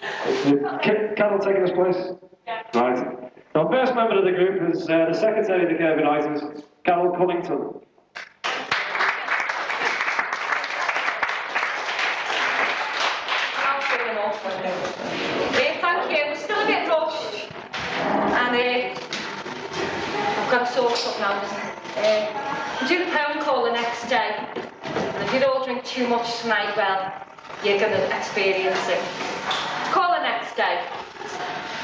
Carol taking his place? Yeah. Right. Our first member of the group is the secretary of the Kirkby Writers, Carol Cullington. Thank you. We're still a bit rushed, and I've got to sort something out. We'll do the poem call the next day, and if you don't drink too much tonight, well, you're going to experience it. Call the next day.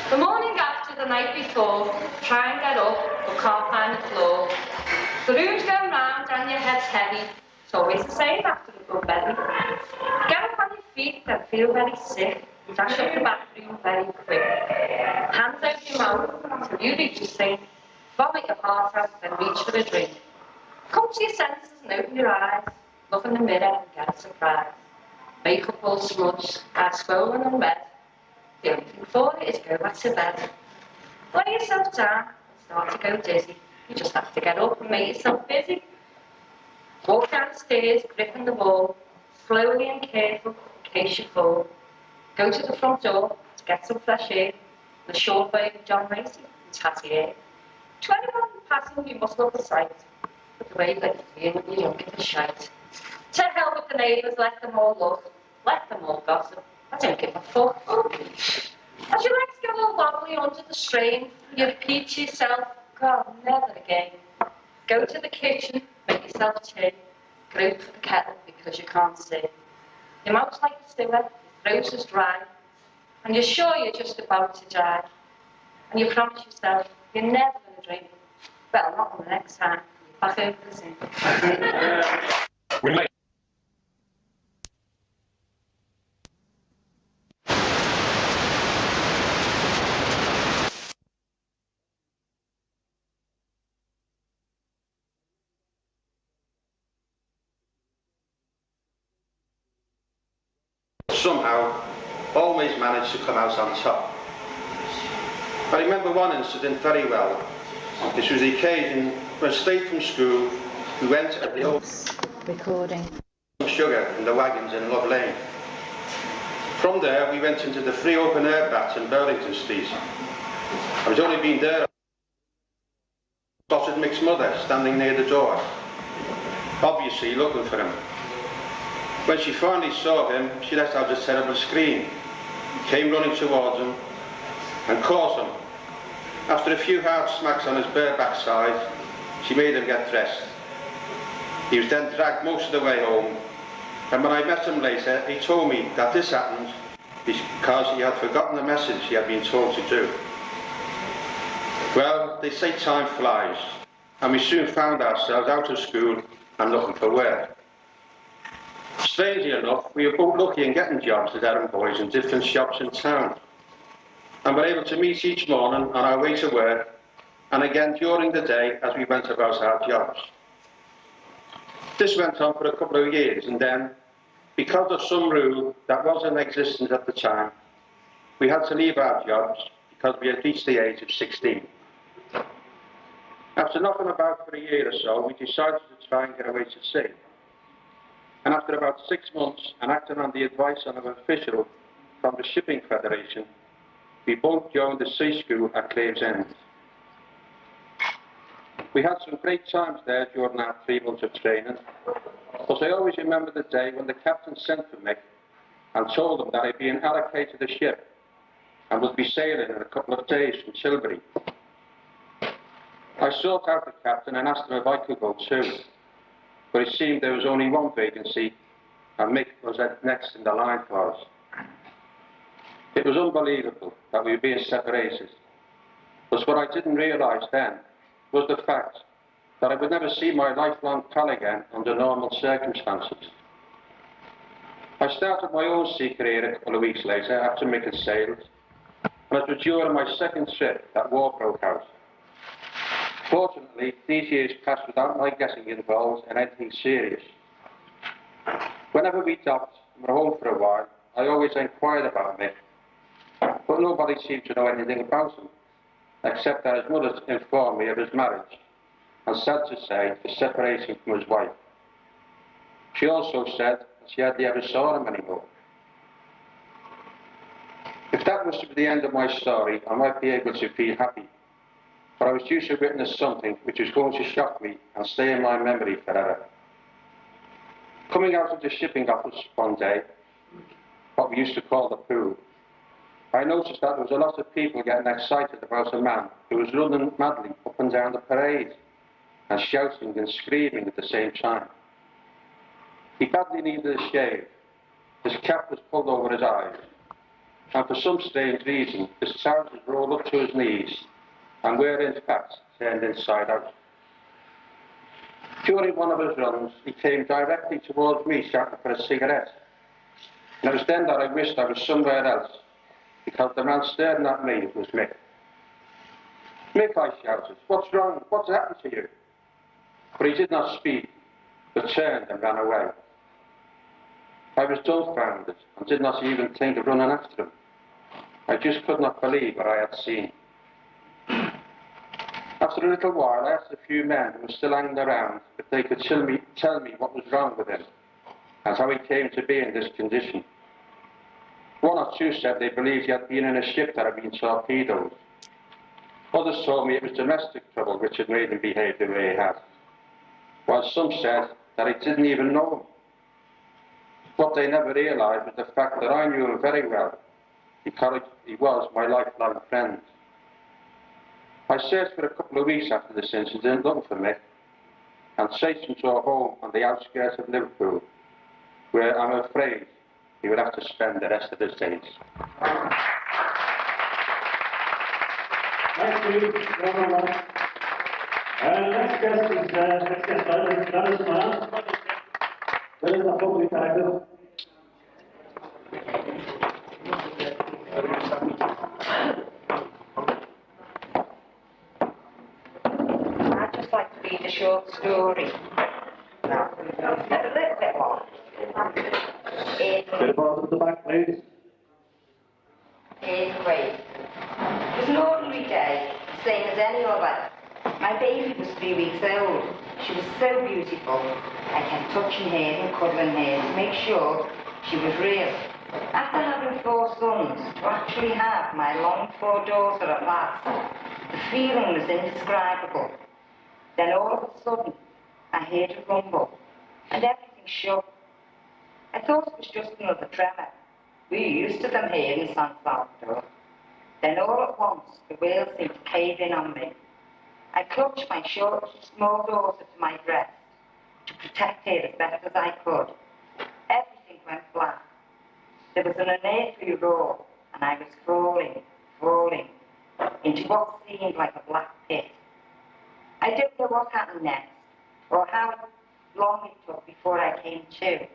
The morning after, the night before, try and get up, but can't find the floor. The room's going round and your head's heavy. It's always the same after a good belly. Get up on your feet and feel very sick. Dash up the bathroom very quick. Hands over your mouth till you reach the sink. Vomit your heart out, then reach for a drink. Come to your senses and open your eyes. Look in the mirror and get a surprise. Makeup all smudged, eyes swollen and red. The only thing for it is go back to bed. Lay yourself down and start to go dizzy. You just have to get up and make yourself busy. Walk down the stairs, gripping the wall, slowly and careful in case you fall. Go to the front door to get some fresh air, the short way of John Macy and tatty hair. To anyone passing, you must love the sight, but the way that you feel when you don't give a shite. To hell with the neighbours, let them all look, let them all gossip, I don't give a fuck. As your legs get all wobbly under the strain, you repeat to yourself, God, never again. Go to the kitchen, make yourself tea, grope for the kettle because you can't see. Your mouth's like a sewer, your throat is dry, and you're sure you're just about to die. And you promise yourself you're never going to drink. Well, not on the next time. Back over the sink. We make somehow always managed to come out on top. I remember one incident very well. This was the occasion when straight from school we went at the old recording sugar in the wagons in Love Lane. From there we went into the free open air bats in Burlington Street. I was only been there. Spotted Mick's mother standing near the door, obviously looking for him. When she finally saw him, she let out a terrible scream, came running towards him and caught him. After a few hard smacks on his bare backside, she made him get dressed. He was then dragged most of the way home, and when I met him later, he told me that this happened because he had forgotten the message he had been told to do. Well, they say time flies, and we soon found ourselves out of school and looking for work. Strangely enough, we were both lucky in getting jobs as errand boys in different shops in town, and were able to meet each morning on our way to work, and again during the day as we went about our jobs. This went on for a couple of years, and then, because of some rule that was in existence at the time, we had to leave our jobs because we had reached the age of 16. After knocking about for a year or so, we decided to try and get away to sea. And after about 6 months, and acting on the advice of an official from the Shipping Federation, we both joined the sea school at Gravesend. We had some great times there during our 3 months of training, but I always remember the day when the captain sent for me and told him that I'd been allocated a ship and would be sailing in a couple of days from Tilbury. I sought out the captain and asked him if I could go too, but it seemed there was only one vacancy, and Mick was next in the line for us. It was unbelievable that we were being separated, but what I didn't realise then was the fact that I would never see my lifelong pal again under normal circumstances. I started my own sea career a couple of weeks later after Mick had sailed, and it was during my second trip that war broke out. Fortunately, these years passed without my getting involved in anything serious. Whenever we docked and were home for a while, I always inquired about Mick, but nobody seemed to know anything about him, except that his mother informed me of his marriage, and sad to say, the separation from his wife. She also said that she hardly ever saw him anymore. that was to be the end of my story, I might be able to feel happy. But I was due to witness something which was going to shock me and stay in my memory forever. Coming out of the shipping office one day, what we used to call the pool, I noticed that there was a lot of people getting excited about a man who was running madly up and down the parade and shouting and screaming at the same time. He badly needed a shave. His cap was pulled over his eyes, and for some strange reason, his trousers rolled up to his knees and were in fact turned inside out. During one of his runs, he came directly towards me shouting for a cigarette. And it was then that I wished I was somewhere else, because the man staring at me was Mick. Mick, I shouted, what's wrong? What's happened to you? But he did not speak, but turned and ran away. I was dumbfounded and did not even think of running after him. I just could not believe what I had seen. After a little while, I asked a few men who were still hanging around if they could tell me what was wrong with him and how he came to be in this condition. One or two said they believed he had been in a ship that had been torpedoed. Others told me it was domestic trouble which had made him behave the way he had, while some said that he didn't even know him. What they never realised was the fact that I knew him very well, because he was my lifelong friend. I searched for a couple of weeks after this incident looking for Mick, and traced him to a home on the outskirts of Liverpool, where I'm afraid he would have to spend the rest of his days. Thank you, Reverend Lodge. Next guest is, that is my aunt. That is a public actor. I'd just like to read a short story. A little bit long. Bit about at the back, please. Eighth grade. It was an ordinary day, same as any other. My baby was 3 weeks old. She was so beautiful. I kept touching her and cuddling her to make sure she was real. After having 4 sons, to actually have my longed-for daughter at last, the feeling was indescribable. Then all of a sudden, I heard a rumble, and everything shook. I thought it was just another tremor. We're used to them here in San Salvador. Then all at once, the world seemed to cave in on me. I clutched my short, small daughter to my breast to protect her as best as I could. Everything went black. There was an unearthly roar, and I was falling into what seemed like a black pit. I don't know what happened next, or how long it took before I came to,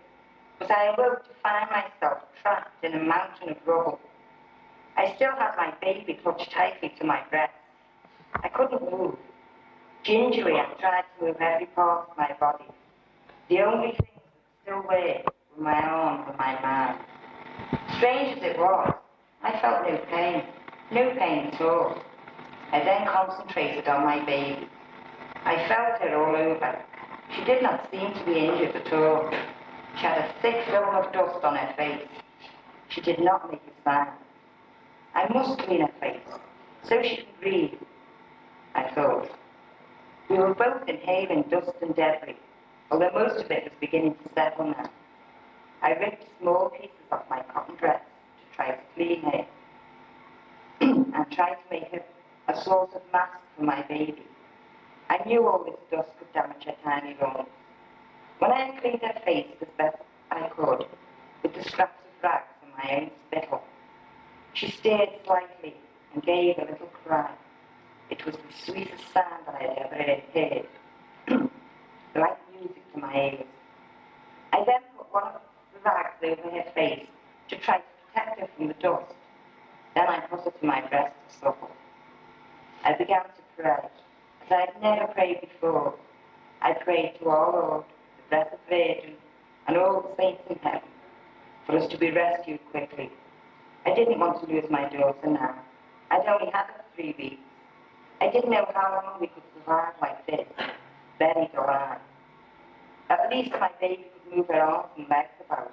but I awoke to find myself trapped in a mountain of rubble. I still had my baby clutched tightly to my breast. I couldn't move. Gingerly, I tried to move every part of my body. The only things that still were my arms and my mind. Strange as it was, I felt no pain at all. I then concentrated on my baby. I felt her all over. She did not seem to be injured at all. She had a thick film of dust on her face. She did not make a sound. I must clean her face, so she could breathe, I thought. We were both inhaling dust and debris, although most of it was beginning to settle now. I ripped small pieces off my cotton dress to try to clean her, and tried to make her a sort of mask for my baby. I knew all this dust could damage her tiny lungs. When I had cleaned her face as best I could, with the scraps of rags and my own spittle, she stared slightly and gave a little cry. It was the sweetest sound I had ever heard, like music to my ears. I then put one of the rags over her face to try to protect her from the dust. Then I put her to my breast to suckle. I began to pray, as I had never prayed before. I prayed to our Lord, the Blessed Virgin, and all the saints in heaven, for us to be rescued quickly. I didn't want to lose my daughter now. I'd only had her for 3 weeks. I didn't know how long we could survive like this, buried alive. At least my baby could move her arms and legs about,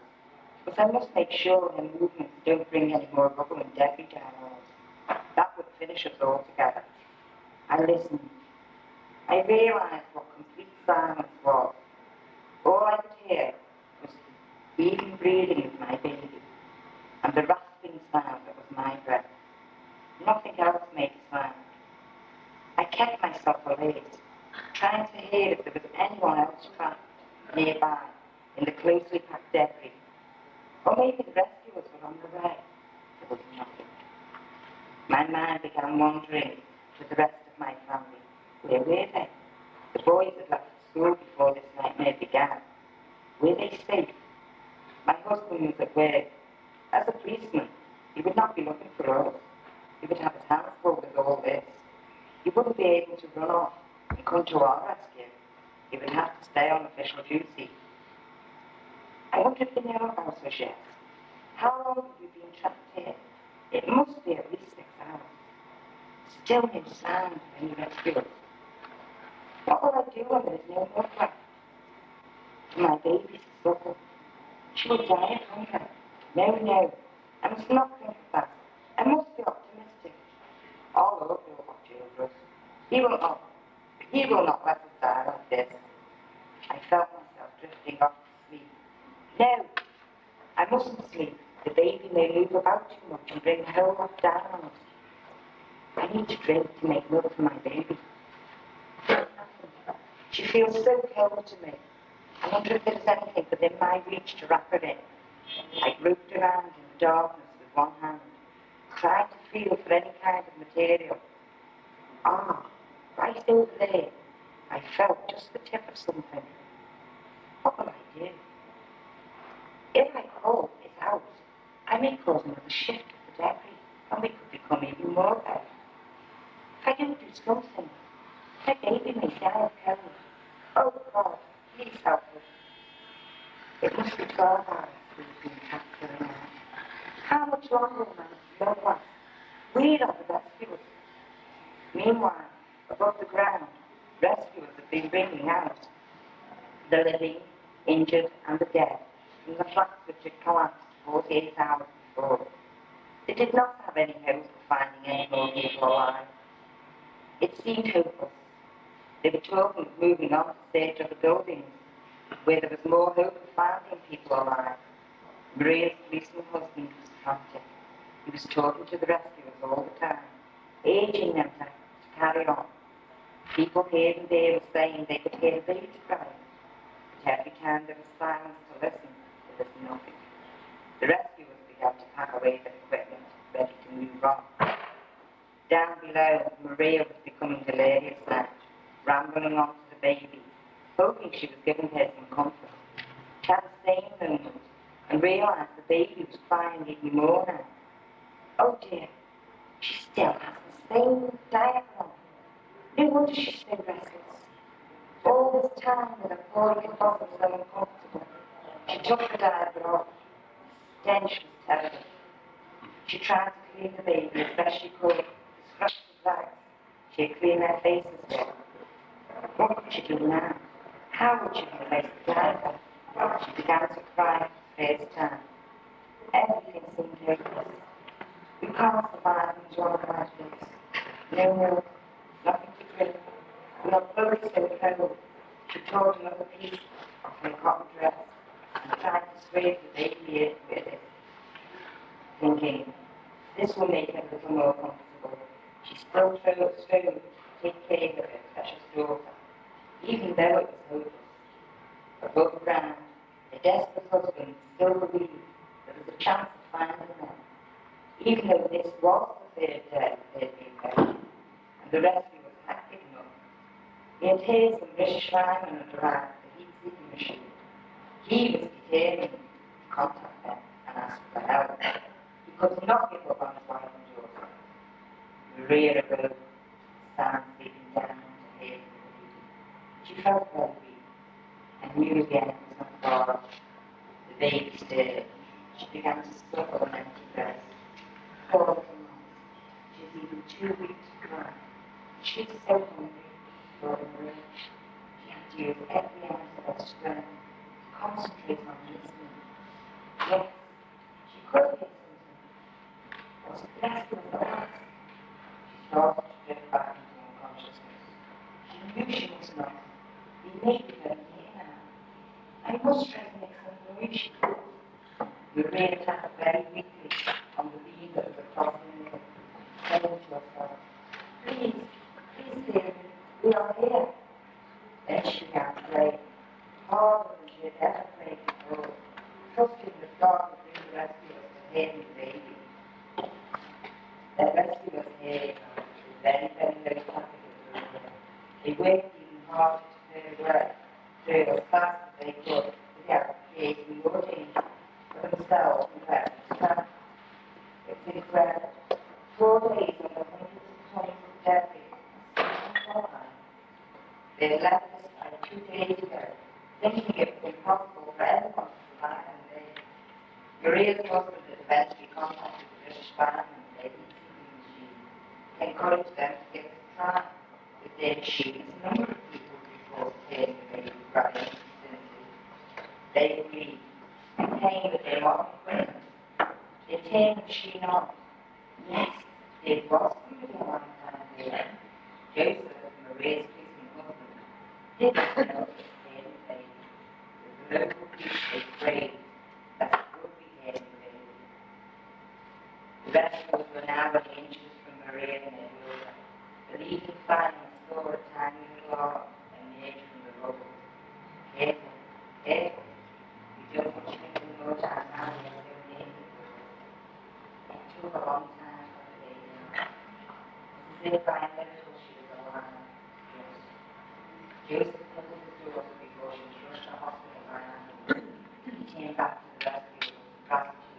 But I must make sure her movements don't bring any more rubble and debris down on us. That would finish us all together. I listened. I realised what complete silence was. All I could hear was the even breathing of my baby and the rasping sound that was my breath. Nothing else made a sound. I kept myself alert, trying to hear if there was anyone else trapped nearby in the closely packed debris. Or maybe the rescuers were on the way. There was nothing. My mind began wandering to the rest of my family. Where were they? The boys had left school before this nightmare began. Were they safe? My husband was at work. As a policeman, he would not be looking for us. He would have his hands full with all this. He wouldn't be able to run off and come to our rescue. He would have to stay on official duty. I wonder if the know about us yet. How long have you been trapped here? It must be at least 6 hours. Still no sound of any rescuers. What will I do when there is no more left? My baby's suffer. She will die of hunger. No, I must not think of that. I must be optimistic. All Lord will watch over us. He will not let us die like this. I felt myself drifting off to sleep. No, I mustn't sleep. The baby may move about too much and bring the whole lot down on us. I need to drink to make milk for my baby. She feels so cold to me. I wonder if there is anything within my reach to wrap her in. I groped around in the darkness with one hand, trying to feel for any kind of material. Right over there, I felt just the tip of something. What will I do? If I call it out, I may cause another shift of the debris, and we could become even more dead. If I don't do something, my baby may die of cold. Oh God, please help us. It must be 12 hours we've been trapped here now. How much longer will my love last? Where are the rescuers? Meanwhile, above the ground, rescuers have been bringing out the living, injured, and the dead from the flats which had collapsed 48 hours before. They did not have any hope of finding any more people alive. It seemed hopeless. They were talking of moving on to search other buildings, where there was more hope of finding people alive. Maria's policeman husband was frantic. He was talking to the rescuers all the time, urging them to carry on. People here and there were saying they could hear babies crying, but every time there was silence to listen, there was nothing. The rescuers began to pack away their equipment, ready to move on. Down below, Maria was becoming delirious now, rambling on to the baby, hoping she was giving her some comfort. She had the same moment and realised the baby was crying even more now. Oh dear, she still has the same diagram. No wonder she's so restless. All this time that her poor little body was so uncomfortable, she took the diaper off. The stench was terrible. She tried to clean the baby as best she could. Scratched the rags. She had cleaned their faces with. What could she do now? How would she replace the diaper? She began to cry for the first time. Everything seemed hopeless. We can't survive in joy like this. No milk, nothing to drink. We are both so cold. She tore another piece of her cotton dress and tried to swathe the baby with it, thinking, this will make her a little more comfortable. She still strove to take care of her precious daughter, even though it was hopeless. Above ground, the desperate husband still believed there was a chance of finding them, even though this was the third day they had been buried, and the rescue was half given up. He had heard some British firemen had arrived at the heat-seeking machine. He was determined to contact them and ask for help. He could not give up on his wife and daughter. Maria arose, sand seeping down onto her baby. She felt very weak, and knew again it was not far off. The baby stirred. She began to suckle an empty breast. Poor little mom. She was even too weak to cry. She was so hungry, poor Maria. She had to use every ounce of her strength to concentrate on listening. Yes, could get something. Was blessed with the last. She started to drift back into unconsciousness. She knew she was not. He made it her here. I must try to make some noise she could. The rain attacked very weakly on the beam that was across the middle, saying to herself, please, dear, we are here. Then she began to pray, harder than she had ever prayed before, trusting that God would bring the rescuers to him, the baby. The rescuers here, very, very, very happy with her. They worked even harder to clear away, clear as fast as they could, without creating more danger for themselves and their family. It's incredible. 4 days on the 120 dead people. They left us by 2 days ago, thinking it was impossible for anyone to survive and live. Maria's husband had eventually contacted the British Ban and their ECB machine to encourage them to give us a try with their machines. A number of people before came to me right in the vicinity. They agreed, saying that they wanted equipment. They turned the machine on. Yes, it was somebody a long time later. Joseph, Maria's kissing husband, didn't know it was the baby. The local police they prayed that it would be the baby. The rescuers were now but inches from Maria and their daughter. The leading fireman saw a tiny little arm emerge from the rubble. Careful, careful. We don't want you to know that now we are still near you. It took a long time for the baby out. As if by a miracle she was alive. Yes. Joseph closed the door before she was rushed to hospital by ambulance. He came back to the rescue with gratitude,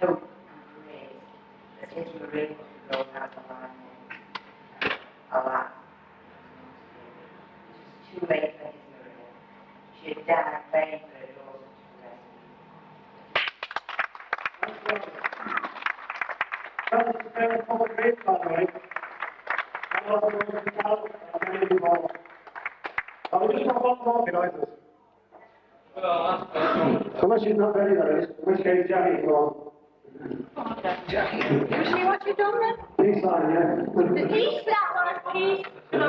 hope, and praise that his Maria was the girl out alive now. Alas, it was too late for his Maria. She had died praying for her daughter to be rescued. That is a very public race, by the way. And also going to tell many involved. We just have one more behind us. Unless she's not ready, that is. In which case, Jackie, go on. You see what you've done then? Peace sign, yeah. The peace that one, peace. And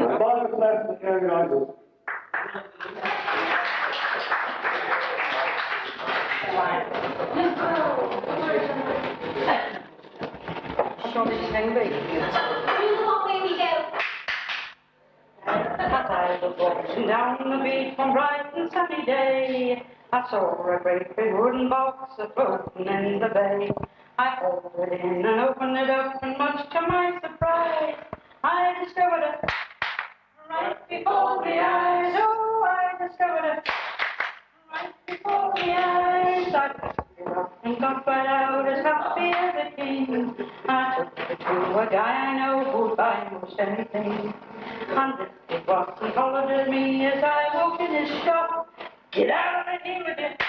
5 left to Kirkby Writers. Show me the thing, baby. You want baby go? As I was walking down the beach one bright and sunny day, I saw a great big wooden box floating in the bay. I hauled it in and opened it up, and much to my surprise, I discovered it right before the eyes. Oh, I discovered it right before the eyes. I picked it up and got right out as happy as a king. I took it to a guy I know who'd buy most anything. And this is what he hollered at me as I walked in his shop. Get out of here with it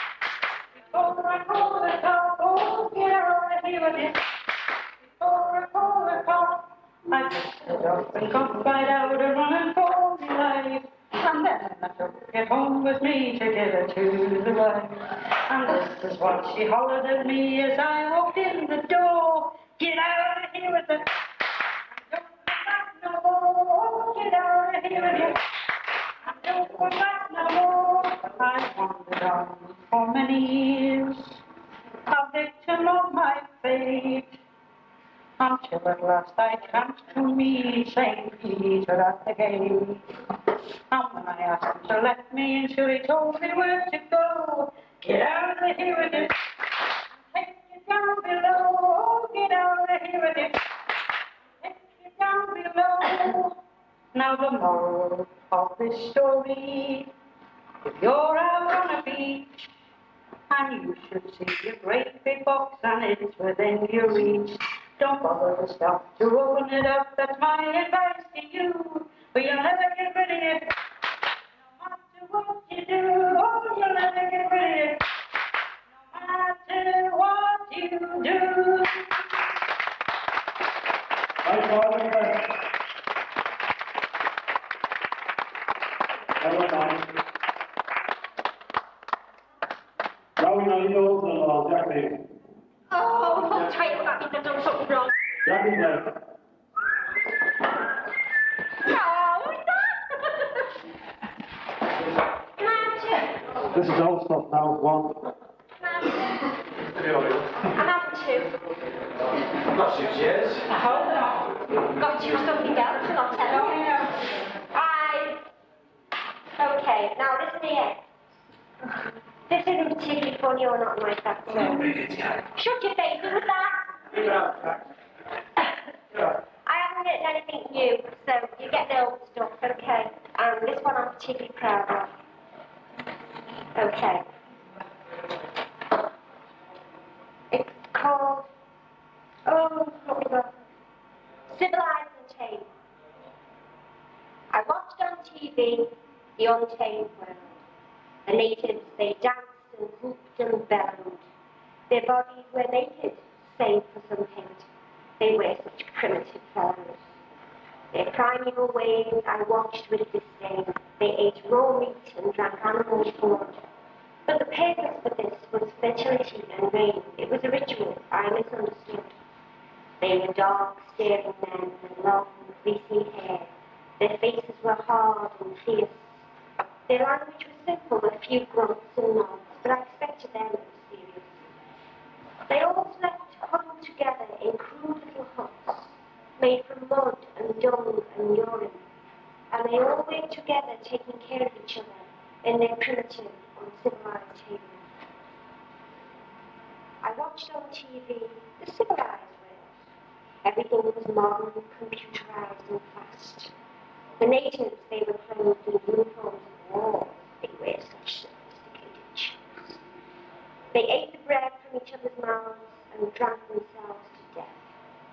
before I call the cop. Oh, get out of here with it before I call the cop. I picked it up and got right out and running for my life. And then I took it home with me to give it to the wife. And this is what she hollered at me as I walked in the door. Get out of here with it. Don't come back no more. Get out of here with it. Don't come back no more. I wandered on for many years, a victim of my fate, until at last I chanced to meet St. Peter at the gate. And when I asked him to let me in, so he told me where to go. Get out of here with it, take you down below. Get out of here with it, take you down below. Now the moral of this story: if you're out on a beach and you should see a great big box and it's within your reach, don't bother to stop to open it up. That's my advice to you. But you'll never get rid of it, no matter what you do. Oh, you'll never get rid of it, no matter what you do. Now we know like I've done something wrong. Jackie Blair. Oh, who's that? Can I have two? This is old stuff now, one. Can I have two? I'm having two. I've got 6 years. I hope not. Got to something else and I'll tell you. Okay, now listen here. This isn't particularly funny or not like that, so... Shut your face, who was that? I haven't written anything new, so you get the old stuff, okay? And this one I'm particularly proud of. Okay. It's called... Oh, what we got? Civilized and Tame. I watched on TV The Untamed World. The natives, they danced and whooped and bellowed. Their bodies were naked, save for some paint. They were such primitive fellows. Their primeval ways I watched with disdain. They ate raw meat and drank animal blood. But the purpose for this was fertility and rain. It was a ritual I misunderstood. They were dark, staring men with long, greasy hair. Their faces were hard and fierce. Their language was simple, a few grunts and nods, but I expected them to be serious. They all slept huddled together in crude little huts, made from mud and dung and urine, and they all worked together, taking care of each other in their primitive, uncivilized haven. I watched on TV the civilized world. Everything was modern, computerized, and fast. The natives, they were clothed in uniforms of war. They were such sophisticated chiefs. They ate the bread from each other's mouths and drank themselves to death.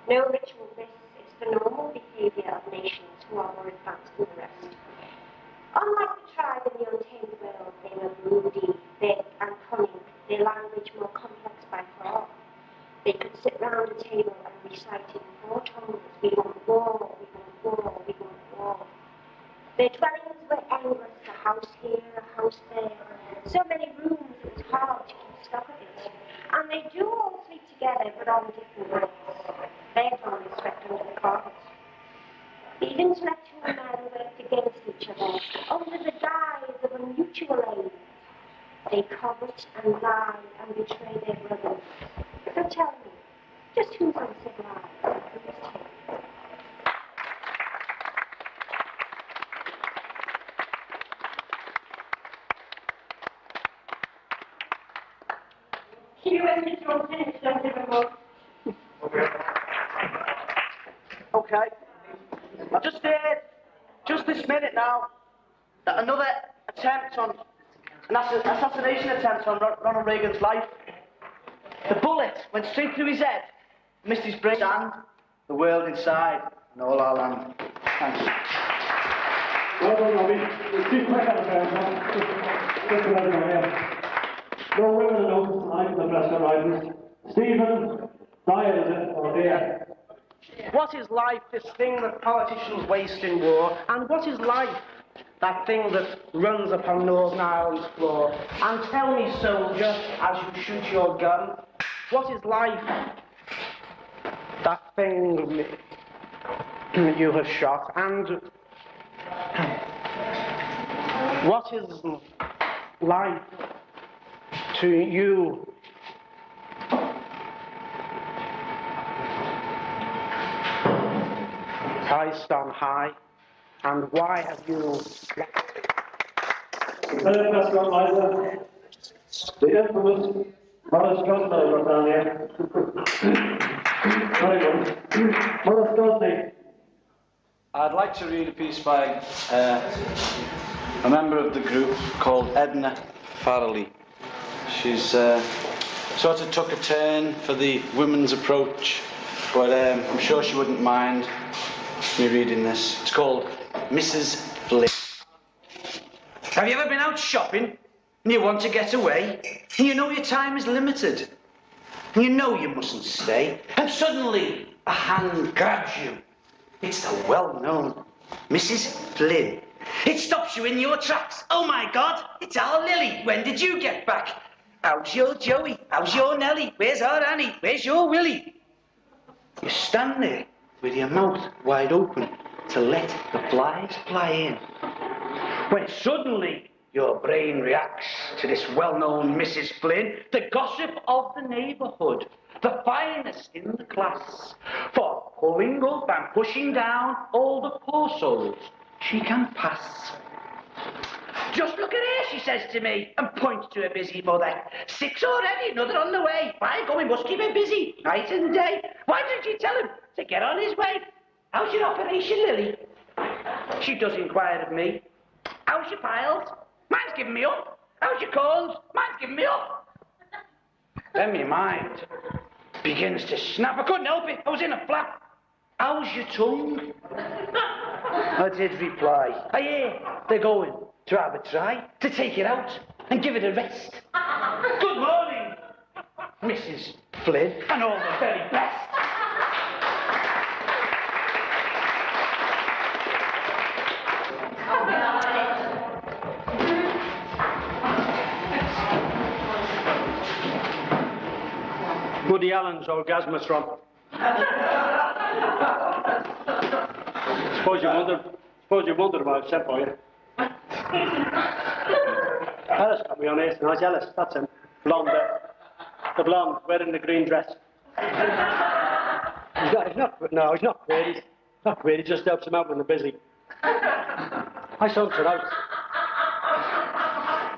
No ritual, this is the normal behavior of nations who are more advanced than the rest. Unlike the tribe in the Untamed World, they were broody, big, and cunning, their language more complex by far. They could sit round a table and recite in 4 tongues, we want war, we want war, we want war. Their dwellings were endless, a house here, a house there. So many rooms, it was hard to keep stock of it. And they do all sleep together, but on different nights. Beds only swept under the carpet. These intellectual men worked against each other, under the guise of a mutual aid. They covet and lie and betray their brothers. So tell me, just who's uncivilized and who's tame? You and Mr. Unfinished don't give a vote. Okay. I've just heard, just this minute now, that another attempt on, an assassination attempt on Ronald Reagan's life. The bullet went straight through his head, missed his brain, and the world inside, and all our land. Thanks. Well done, Robbie. Keep quick on the ground, man. Just to everyone here. No women are noticed tonight in the press writers. Stephen, Dyer, is it? Or Dear? What is life, this thing that politicians waste in war? And what is life, that thing that runs upon Northern Ireland's floor? And tell me, soldier, as you shoot your gun, what is life, that thing you have shot? And what is life to you? Christ on high, and why have you left me? Prescott Liza, the infamous Mother Scotland got down here. Very good. Mother Scotland. I'd like to read a piece by a member of the group called Edna Farrelly. She's sort of took a turn for the women's approach, but I'm sure she wouldn't mind me reading this. It's called Mrs. Flynn. Have you ever been out shopping and you want to get away and you know your time is limited and you know you mustn't stay and suddenly a hand grabs you? It's the well-known Mrs. Flynn. It stops you in your tracks. Oh my God, it's our Lily. When did you get back? How's your Joey? How's your Nellie? Where's our Annie? Where's your Willie? You stand there with your mouth wide open to let the flies fly in. When suddenly your brain reacts to this well-known Mrs. Flynn, the gossip of the neighbourhood, the finest in the class, for pulling up and pushing down all the poor souls she can pass. Just look at her, she says to me, and points to her busy mother. 6 already, another on the way. By God, we must keep her busy, night and day. Why didn't you tell him to get on his way? How's your operation, Lily? She does inquire of me. How's your piles? Mine's giving me up. How's your corns? Mine's giving me up. Then my mind begins to snap. I couldn't help it. I was in a flap. How's your tongue? I did reply. I hear they're going to have a try to take it out and give it a rest. Good morning, Mrs. Flynn, and all the very best. Woody Allen's Orgasmatron. Suppose you wondered why I sent for you. Alice got me on here tonight. Alice, that's him. Blonde, the blonde, wearing the green dress. He's not great. He's not great. He just helps him out when they're busy. I sorted out.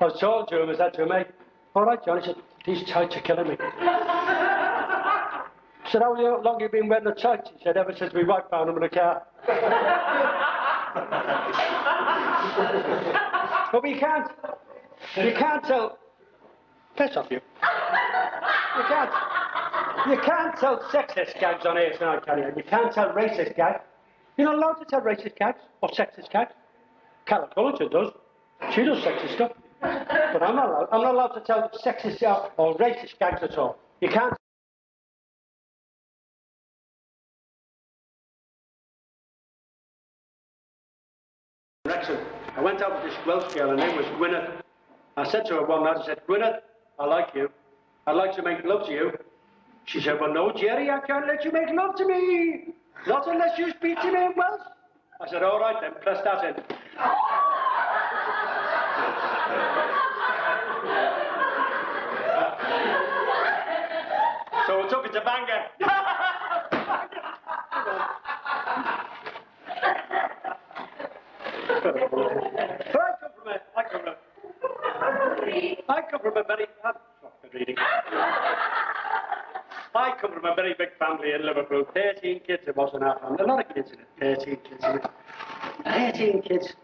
I was talking to him, I said to him, mate, all right, John. He said, these tights are killing me. I said, how long have you been wearing the tights? He said, ever since my wife found them in the car. But you can't tell, piss off you. You can't tell sexist gags on air tonight, can you? You can't tell racist gags. You're not allowed to tell racist gags or sexist gags. Carol Cullinger does. She does sexist stuff. But I'm not allowed. I'm not allowed to tell sexist or racist gags at all. You can't. I went out with this Welsh girl, her name was Gwyneth. I said to her one night, I said, Gwyneth, I like you. I'd like to make love to you. She said, well, no, Jerry, I can't let you make love to me. Not unless you speak to me in Welsh. I said, all right then, press that in. So I took it to Bangor. I come from a very big family in Liverpool. 13 kids, it wasn't our family. A lot of kids in it. 13 kids in it. 13 kids.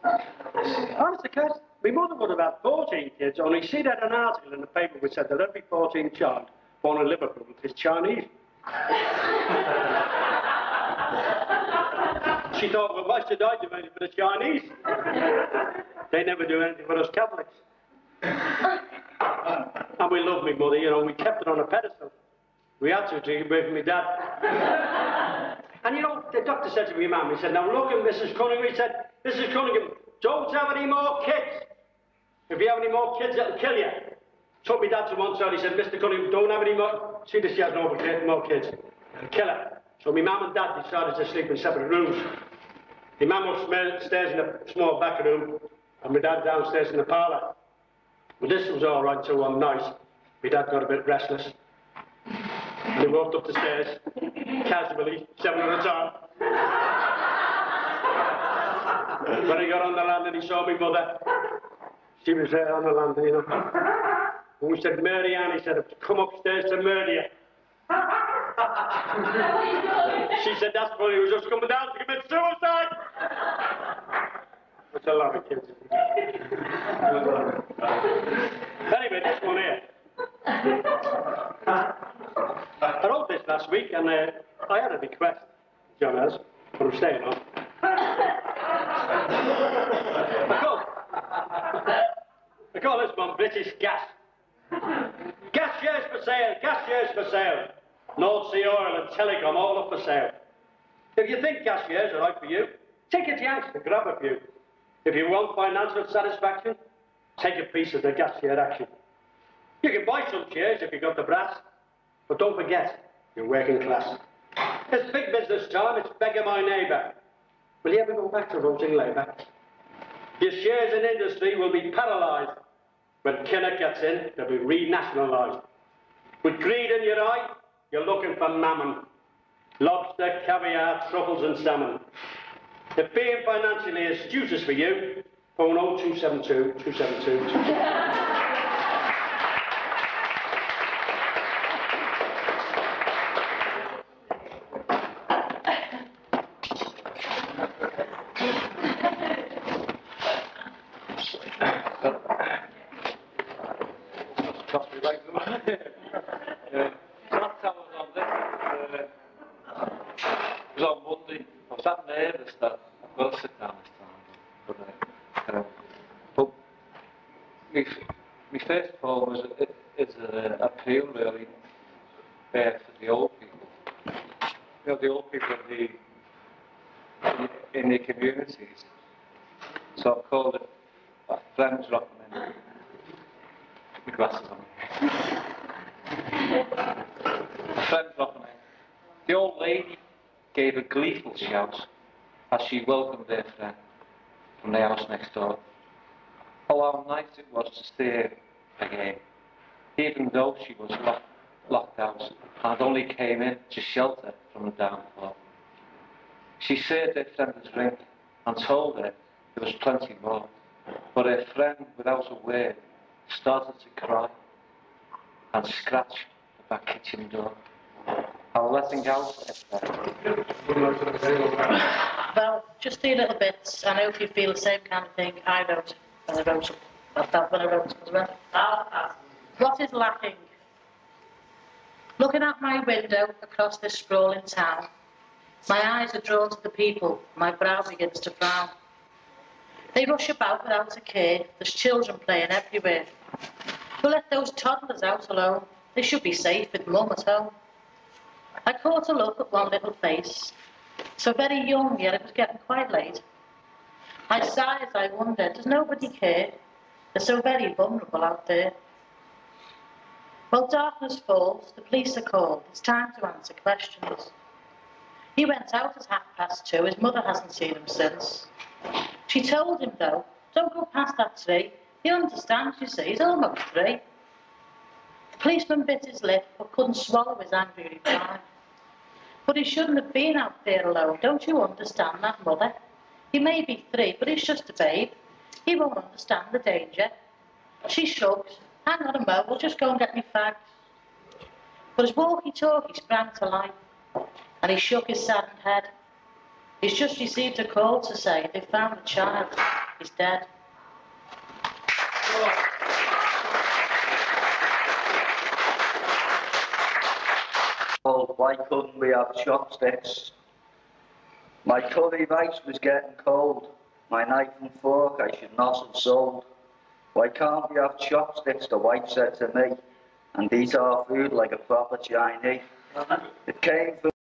Honest to God, my mother would have had 14 kids, only she'd had an article in the paper which said that every 14th child born in Liverpool is Chinese. She thought, well, why should I do anything for the Chinese? They never do anything for us Catholics. And we loved my mother, you know, we kept her on a pedestal. We had to take it away from my dad. And you know, the doctor said to me, Mum, he said, now look at Mrs. Cunningham, he said, Mrs. Cunningham, don't have any more kids. If you have any more kids, it'll kill you. Took my dad to one side, he said, Mr. Cunningham, don't have any more. See that she has no more kids. It'll kill her. So my mum and dad decided to sleep in separate rooms. My mum upstairs in a small back room, and my dad downstairs in the parlour. Well, this was all right till one night. My dad got a bit restless. And he walked up the stairs, casually, 7 at a time. When he got on the landing, he saw my mother. She was there on the landing, you know. And we said, Mary Ann, he said, I've come upstairs to murder you. She said, that's funny, he was just coming down to commit suicide. That's a lot of kids. Anyway, this one here. I wrote this last week, and I had a request, John has, but I'm staying on. I call this one British Gas. Gas shares for sale, gas shares for sale. North Sea Oil and Telecom all up for sale. If you think gas shares are right for you, take a chance to grab a few. If you want financial satisfaction, take a piece of the gas share action. You can buy some shares if you've got the brass, but don't forget, you're working class. It's big business time, it's beggar my neighbour. Will you ever go back to voting Labour? Your shares in industry will be paralysed. When Kinnock gets in, they'll be renationalised. With greed in your eye, you're looking for mammon. Lobster, caviar, truffles and salmon. If being financially astute is for you, phone 0272 272. It was on Monday. I was that nervous that I've got to sit down this time. But my first call was it's an appeal really for the old people. You know, the old people in the communities. So I called it Friends Rocking In. My glasses on. Friends Rocking In. The old lady gave a gleeful shout as she welcomed her friend from the house next door. Oh, how nice it was to see her again, even though she was locked out and only came in to shelter from the downfall. She served her friend a drink and told her there was plenty more, but her friend, without a word, started to cry and scratch the back kitchen door. Our letting out Well, just a little bit. I know if you feel the same kind of thing I wrote when I wrote it as well. What is lacking? Looking out my window across this sprawling town, my eyes are drawn to the people, my brow begins to frown. They rush about without a care, there's children playing everywhere. We'll let those toddlers out alone, they should be safe with mum at home. I caught a look at one little face, so very young, yet it was getting quite late. I sighed as I wondered, does nobody care? They're so very vulnerable out there. Well, darkness falls, the police are called, it's time to answer questions. He went out at 2:30, his mother hasn't seen him since. She told him though, don't go past that tree, he understands, you see, he's almost 3. The policeman bit his lip, but couldn't swallow his angry reply. But he shouldn't have been out there alone, don't you understand that, mother? He may be 3, but he's just a babe. He won't understand the danger. She shrugged. Hang on a mo, we'll just go and get me fags. But his walkie-talkie sprang to life, and he shook his saddened head. He's just received a call to say they found the child. He's dead. Oh, why couldn't we have chopsticks? My curry rice was getting cold. My knife and fork I should not have sold. Why can't we have chopsticks, the wife said to me, and eat our food like a proper Chinese? It came from